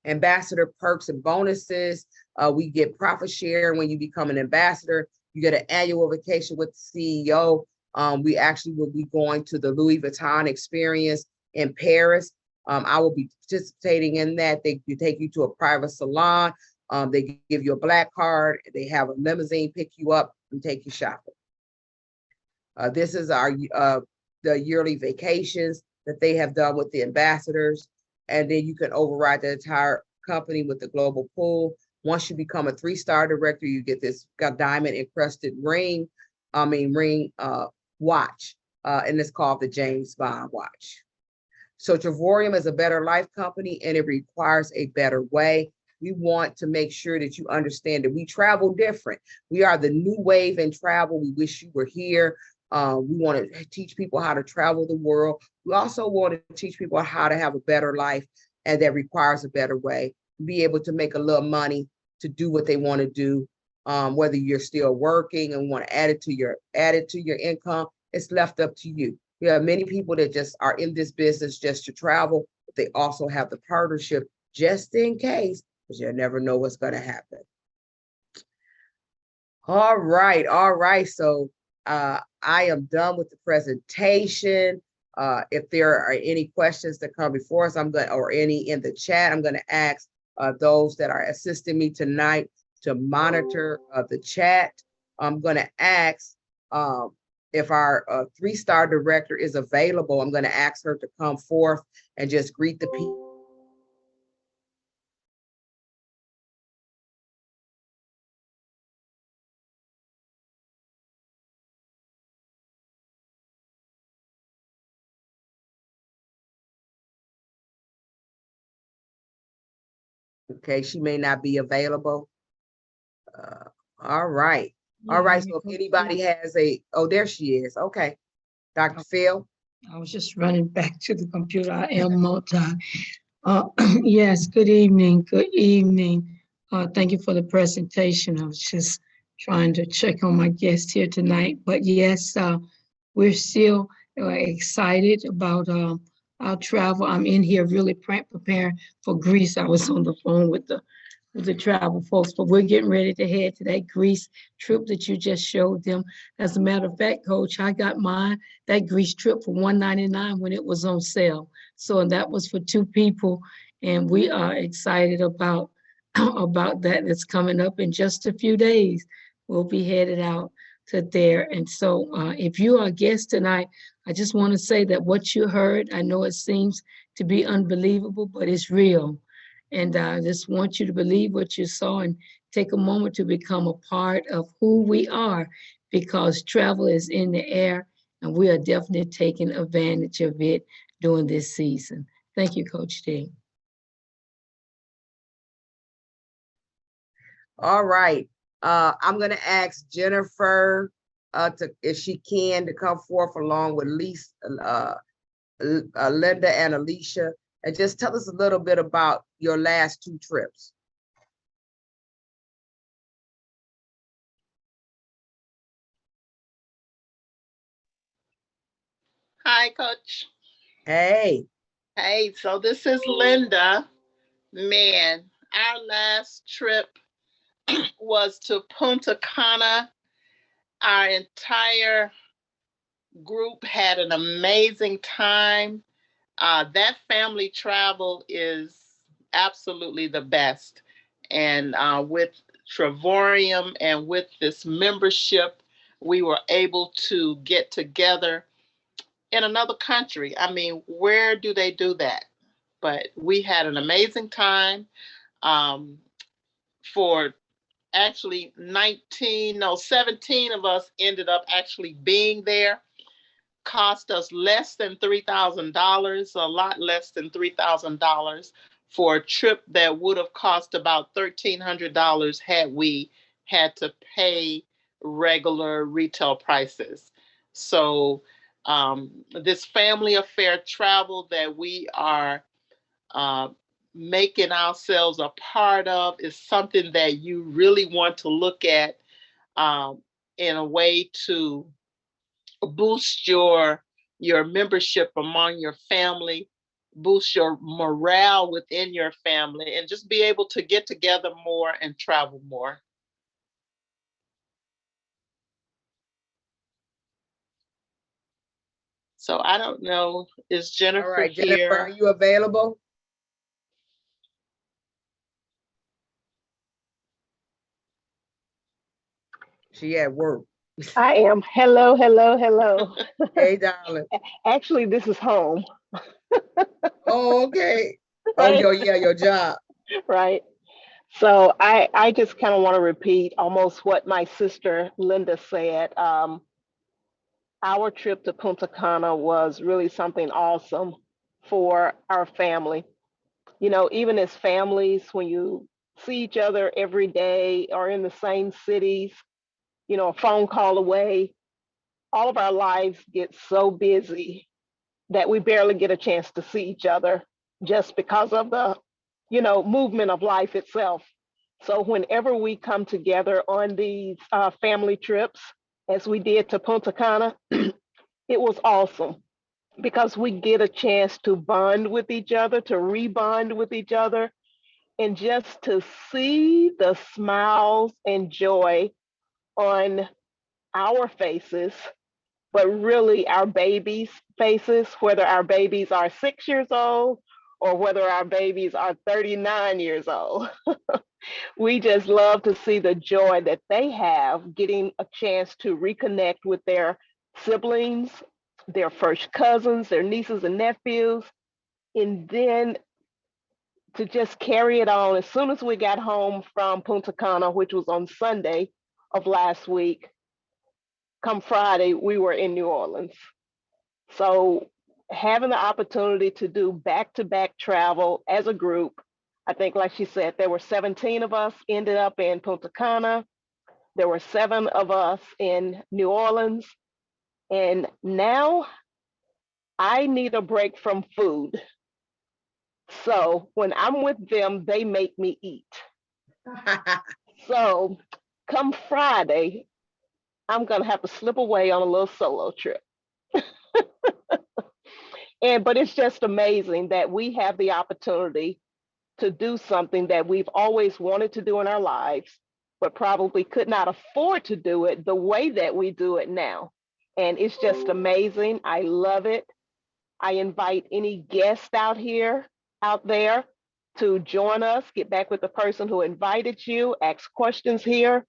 Ambassador perks and bonuses. We get profit share when you become an ambassador. You get an annual vacation with the CEO. We actually will be going to the Louis Vuitton experience in Paris. I will be participating in that. They take you to a private salon. They give you a black card. They have a limousine pick you up and take you shopping. This is our the yearly vacations that they have done with the ambassadors. And then you can override the entire company with the global pool. Once you become a 3-star director, you get this diamond encrusted ring watch, and it's called the James Bond watch. So Travorium is a better life company, and it requires a better way. We want to make sure that you understand that we travel different. We are the new wave in travel. We wish you were here. We want to teach people how to travel the world. We also want to teach people how to have a better life, and that requires a better way. Be able to make a little money to do what they want to do. Whether you're still working and want to add it to your income, it's left up to you. We have many people that just are in this business just to travel, but they also have the partnership just in case, because you never know what's going to happen. All right. So I am done with the presentation. If there are any questions that come before us, or any in the chat, I'm going to ask those that are assisting me tonight to monitor the chat. I'm going to ask if our 3-star director is available. I'm going to ask her to come forth and just greet the people. Okay, she may not be available. All right. All right. So if anybody has there she is. Okay. Dr. Phil. I was just running back to the computer. I am multi. Yes, good evening. Good evening. Thank you for the presentation. I was just trying to check on my guest here tonight. But yes, we're still excited about our travel. I'm in here really preparing for Greece. I was on the phone with the travel folks, but we're getting ready to head to that Greece trip that you just showed them. As a matter of fact, Coach, I got that Greece trip for $199 when it was on sale. So that was for 2 people, and we are excited about that. That's coming up in just a few days. We'll be headed out to there. And so if you are a guest tonight, I just want to say that what you heard, I know it seems to be unbelievable, but it's real. And I just want you to believe what you saw and take a moment to become a part of who we are, because travel is in the air and we are definitely taking advantage of it during this season. Thank you, Coach D. All right. I'm going to ask Jennifer if she can, to come forth along with Lisa, Linda and Alicia, and just tell us a little bit about your last 2 trips. Hi, Coach. Hey. Hey, so this is Linda. Man, our last trip was to Punta Cana. Our entire group had an amazing time. That family travel is absolutely the best. And with Travorium and with this membership, we were able to get together in another country. I mean, where do they do that? But we had an amazing time. For actually 17 of us ended up actually being there. Cost us less than $3,000, a lot less than $3,000 for a trip that would have cost about $1,300 had we had to pay regular retail prices. So this family affair travel that we are making ourselves a part of is something that you really want to look at in a way to boost your membership among your family, boost your morale within your family, and just be able to get together more and travel more. So I don't know, is Jennifer All right, here? Jennifer, are you available? She at work. I am. Hello, hello, hello. Hey, darling. Actually, this is home. Oh, okay. Right. Oh, your job. Right. So I just kind of want to repeat almost what my sister Linda said. Our trip to Punta Cana was really something awesome for our family. You know, even as families, when you see each other every day or in the same cities, you know, a phone call away, all of our lives get so busy that we barely get a chance to see each other just because of the, you know, movement of life itself. So whenever we come together on these family trips, as we did to Punta Cana, it was awesome because we get a chance to bond with each other, to rebond with each other, and just to see the smiles and joy on our faces, but really our babies' faces, whether our babies are 6 years old or whether our babies are 39 years old. We just love to see the joy that they have getting a chance to reconnect with their siblings, their first cousins, their nieces and nephews, and then to just carry it on. As soon as we got home from Punta Cana, which was on Sunday of last week, come Friday, we were in New Orleans. So having the opportunity to do back-to-back travel as a group, I think like she said, there were 17 of us ended up in Punta Cana. There were 7 of us in New Orleans. And now I need a break from food. So when I'm with them, they make me eat. So come Friday, I'm gonna have to slip away on a little solo trip. But it's just amazing that we have the opportunity to do something that we've always wanted to do in our lives, but probably could not afford to do it the way that we do it now. And it's just amazing. I love it. I invite any guest out there to join us, get back with the person who invited you, ask questions here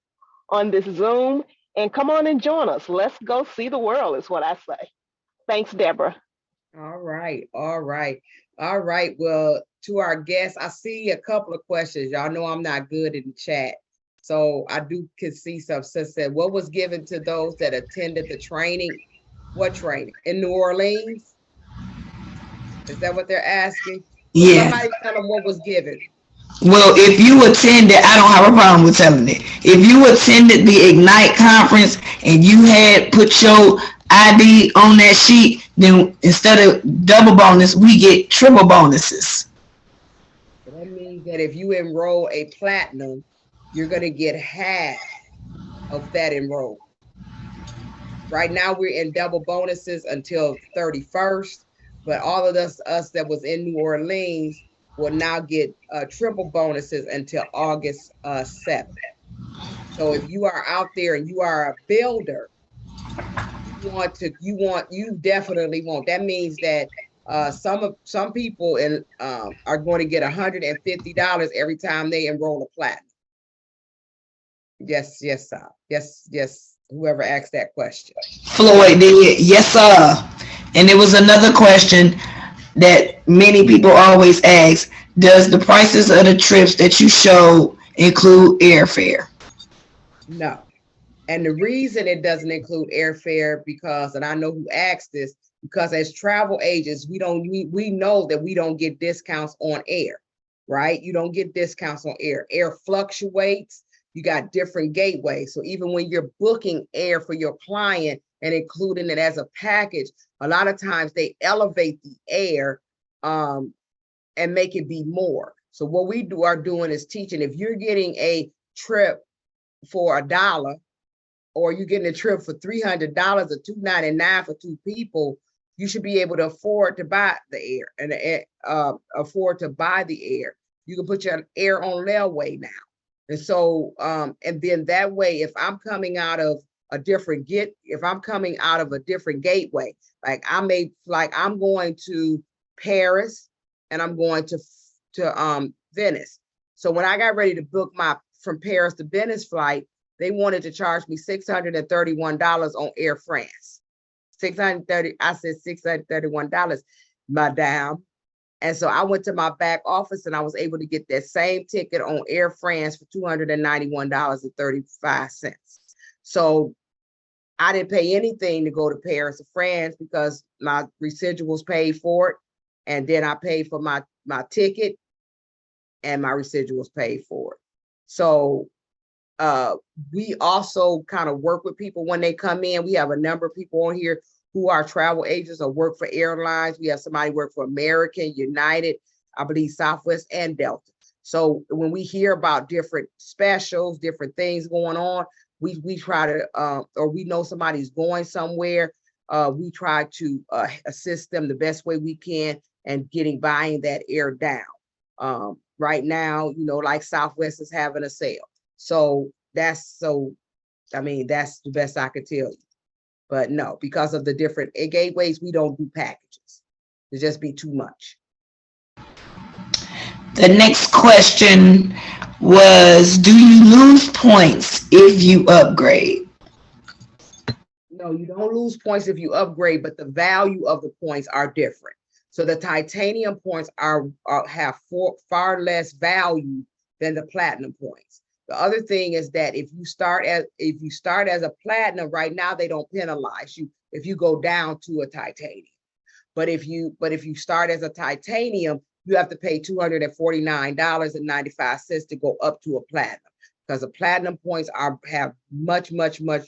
on this Zoom, and come on and join us. Let's go see the world is what I say. Thanks, Deborah. All right. All right. All right. Well, to our guests, I see a couple of questions. Y'all know I'm not good in chat. So I can see some. Sis said, what was given to those that attended the training? What training? In New Orleans? Is that what they're asking? Yeah. Somebody tell them what was given. Well, if you attended, I don't have a problem with telling it. If you attended the Ignite conference and you had put your ID on that sheet, then instead of double bonus, we get triple bonuses. That means that if you enroll a platinum, you're gonna get half of that enrollment. Right now, we're in double bonuses until 31st, but all of us that was in New Orleans will now get triple bonuses until August 7th. So if you are out there and you are a builder, you definitely want. That means that some people are going to get $150 every time they enroll a platinum. Yes, sir. Yes. Whoever asked that question. Floyd did, yes, sir. And there was another question that many people always ask: does the prices of the trips that you show include airfare? No. And the reason it doesn't include airfare because, and I know who asked this, because as travel agents, we know that we don't get discounts on air, right? You don't get discounts on air. Air fluctuates. You got different gateways. So even when you're booking air for your client and including it as a package, a lot of times they elevate the air and make it be more. So what we are doing is teaching, if you're getting a trip for $1, or you're getting a trip for $300 or $299 for two people, you should be able to afford to buy the air and afford to buy the air. You can put your air on layaway now. And so, and then that way, if I'm coming out of a different gateway, like I'm going to Paris and I'm going to Venice. So when I got ready to book my from Paris to Venice flight, they wanted to charge me $631 on Air France. I said $631, madame. And so I went to my back office and I was able to get that same ticket on Air France for $291.35. So I didn't pay anything to go to Paris or France because my residuals paid for it. And then I paid for my ticket and my residuals paid for it. So we also kind of work with people when they come in. We have a number of people on here who are travel agents or work for airlines. We have somebody work for American, United, I believe Southwest and Delta. So when we hear about different specials, different things going on, we try to, or we know somebody's going somewhere, we try to assist them the best way we can and buying that air down. Right now, like Southwest is having a sale. So that's the best I could tell you. But no, because of the different gateways, we don't do packages. It'd just be too much. The next question was, do you lose points if you upgrade? No, you don't lose points if you upgrade, but the value of the points are different. So the titanium points have far less value than the platinum points. The other thing is that if you start as a platinum right now, they don't penalize you if you go down to a titanium. But if you start as a titanium, you have to pay $249.95 to go up to a platinum, because the platinum points have much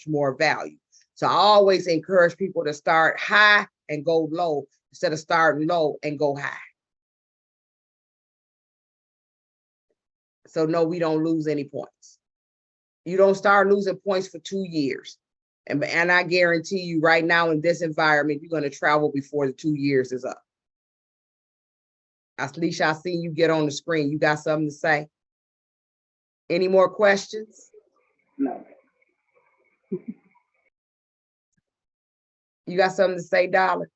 more value. So I always encourage people to start high and go low instead of starting low and go high. So no, we don't lose any points. You don't start losing points for 2 years. And I guarantee you right now in this environment, you're going to travel before the 2 years is up. At least I see you get on the screen. You got something to say? Any more questions? No. You got something to say, Dollar?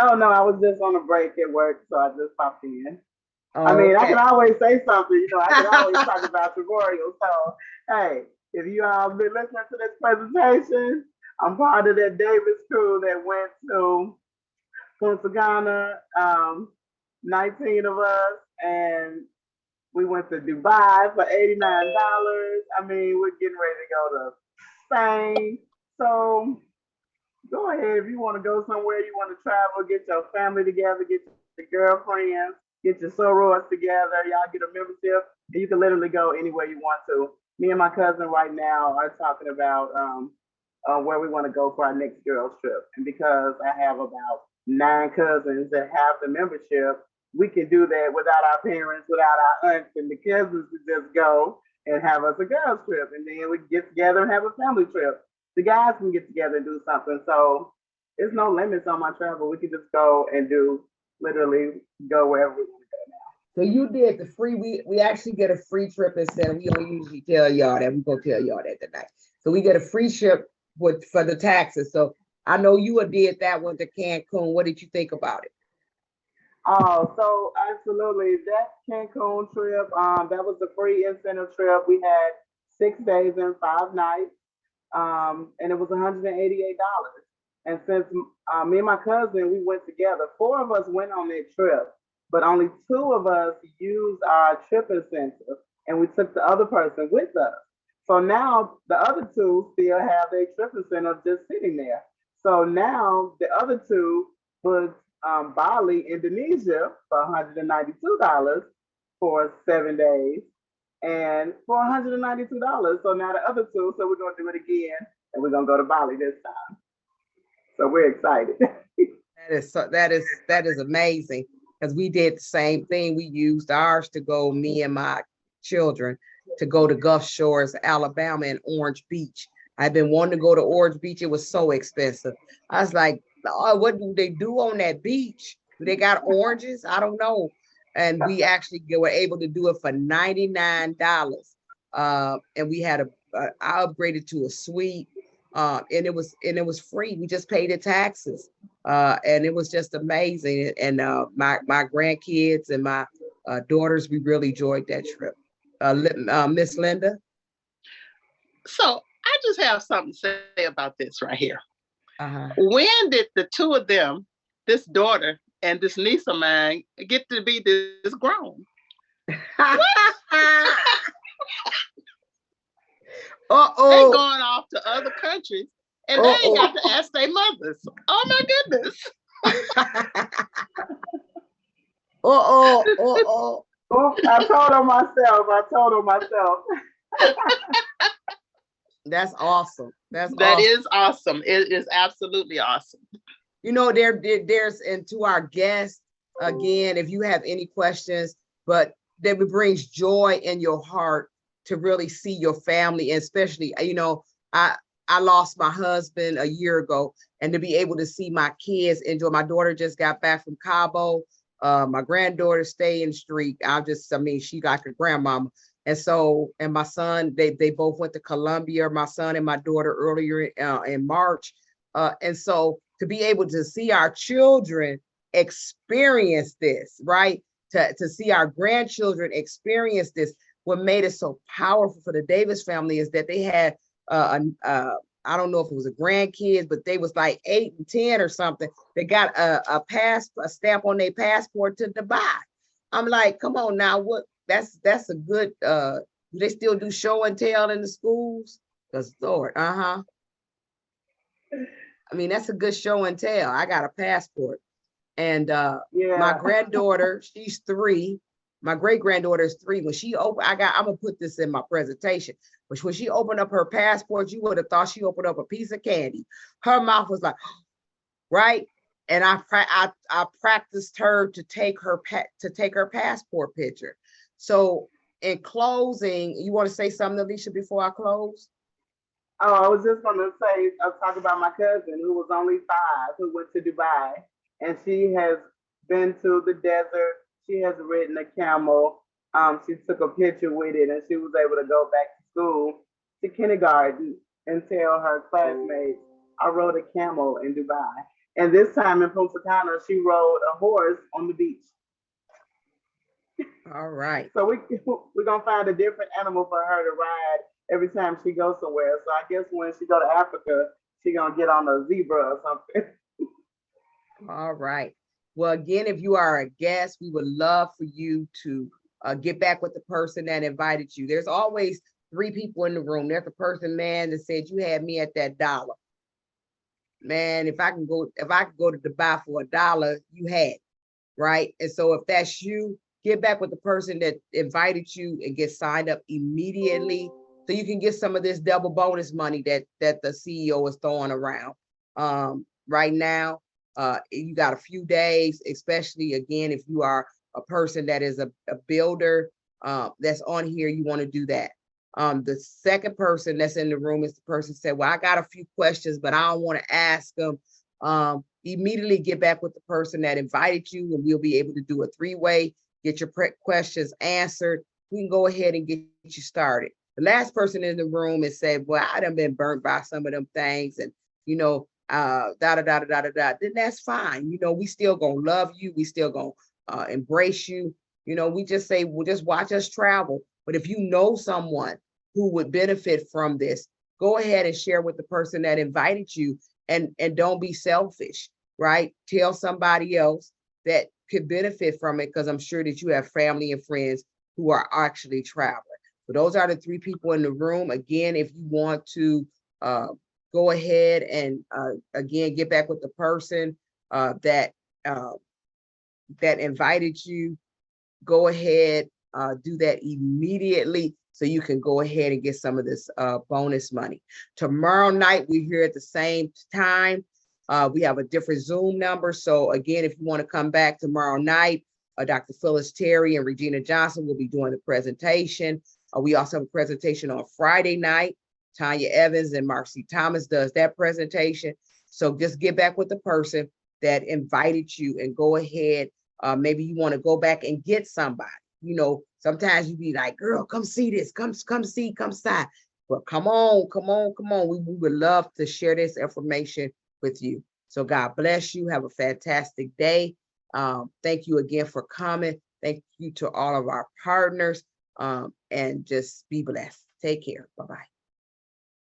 Oh, no, I was just on a break at work, so I just popped in. Oh, I mean, okay. I can always say something, I can always talk about Trevorio. So, hey, if you all been listening to this presentation, I'm part of that Davis crew that went to Punta Cana, 19 of us, and we went to Dubai for $89. I mean, we're getting ready to go to Spain. So go ahead if you want to go somewhere, you want to travel, get your family together, get your girlfriends. get your sorors together, y'all get a membership, and you can literally go anywhere you want to. Me and my cousin right now are talking about where we want to go for our next girls trip. And because I have about 9 cousins that have the membership, we can do that without our parents, without our aunts and the cousins to just go and have us a girls trip. And then we can get together and have a family trip. The guys can get together and do something. So there's no limits on my travel. We can just go and literally go wherever we want to go now. So you did the free, we actually get a free trip instead of, we don't usually tell y'all that, we gonna tell y'all that tonight. So we get a free trip for the taxes. So I know you did that one to Cancun. What did you think about it? Oh, so absolutely. That Cancun trip, that was a free incentive trip. We had 6 days and 5 nights, and it was $188. And since me and my cousin, we went together, 4 of us went on that trip, but only 2 of us used our trip incentive, and we took the other person with us. So now the other 2 still have their trip incentive just sitting there. So now the other 2 booked Bali, Indonesia for $192 for 7 days, and for $192. So now the other 2, so we're gonna do it again, and we're gonna go to Bali this time. So we're excited. That is amazing, because we did the same thing. We used ours to go, me and my children, to go to Gulf Shores, Alabama, and Orange Beach. I've been wanting to go to Orange Beach. It was so expensive. I was like, oh, what do they do on that beach? Do they got oranges? I don't know. And we actually were able to do it for $99. And we had I upgraded to a suite. And it was free. We just paid the taxes. And it was just amazing. And my grandkids and my daughters, we really enjoyed that trip. Miss Linda? So I just have something to say about this right here. Uh-huh. When did the 2 of them, this daughter and this niece of mine, get to be this grown? They going off to other countries and they ain't got to ask their mothers. Oh my goodness. I told on myself. That's awesome. That is awesome. It is absolutely awesome. You know, there's, and to our guests, again, if you have any questions, but that brings joy in your heart to really see your family, and especially, you know, I lost my husband a year ago, and to be able to see my kids enjoy. My daughter just got back from Cabo. My granddaughter stay in the street. She got her grandmama. And so, and my son, they both went to Colombia, my son and my daughter, earlier in March. And so to be able to see our children experience this, right? To see our grandchildren experience this, what made it so powerful for the Davis family is that they had, I don't know if it was a grandkid, but they was like 8 and 10 or something. They got a stamp on their passport to Dubai. I'm like, come on now, what? That's a good, do they still do show and tell in the schools? Because Lord, I mean, that's a good show and tell. I got a passport. And my granddaughter, she's 3. My great granddaughter is 3. When she opened, I'm gonna put this in my presentation, but when she opened up her passport, you would have thought she opened up a piece of candy. Her mouth was like, right? And I practiced her to take her passport picture. So in closing, you want to say something, Alicia, before I close? Oh, I was just going to say, I'll talk about my cousin who was only 5, who went to Dubai, and she has been to the desert. She has ridden a camel. She took a picture with it, and she was able to go back to school, to kindergarten, and tell her classmates, I rode a camel in Dubai. And this time in Punta Cana, she rode a horse on the beach. All right. So we're gonna find a different animal for her to ride every time she goes somewhere. So I guess when she go to Africa, she gonna get on a zebra or something. All right. Well, again, if you are a guest, we would love for you to get back with the person that invited you. There's always 3 people in the room. There's a person, man, that said you had me at that $1. Man, if I could go to Dubai for $1, you had. right? And so if that's you, get back with the person that invited you and get signed up immediately so you can get some of this double bonus money that the CEO is throwing around. Right now, you got a few days, especially again, if you are a person that is a builder that's on here, you want to do that. The second person that's in the room is the person said, well, I got a few questions, but I don't want to ask them. Immediately get back with the person that invited you, and we'll be able to do a three-way, get your questions answered. We can go ahead and get you started. The last person in the room has said, well, I done been burnt by some of them things, and you know, then that's fine. You know, we still gonna love you. We still gonna embrace you. You know, we just say, well, just watch us travel. But if you know someone who would benefit from this, go ahead and share with the person that invited you, and don't be selfish, right? Tell somebody else that could benefit from it, because I'm sure that you have family and friends who are actually traveling. So those are the three people in the room. Again, if you want to go ahead and again, get back with the person that invited you, go ahead, do that immediately so you can go ahead and get some of this bonus money. Tomorrow night, we're here at the same time. We have a different Zoom number. So again, if you want to come back tomorrow night, Dr. Phyllis Terry and Regina Johnson will be doing the presentation. We also have a presentation on Friday night. Tanya Evans and Marcy Thomas does that presentation. So just get back with the person that invited you and go ahead. Maybe you want to go back and get somebody. You know, sometimes you be like, girl, come see this, come see. But come on. We would love to share this information with you. So God bless you. Have a fantastic day. Thank you again for coming. Thank you to all of our partners. And just be blessed. Take care. Bye-bye.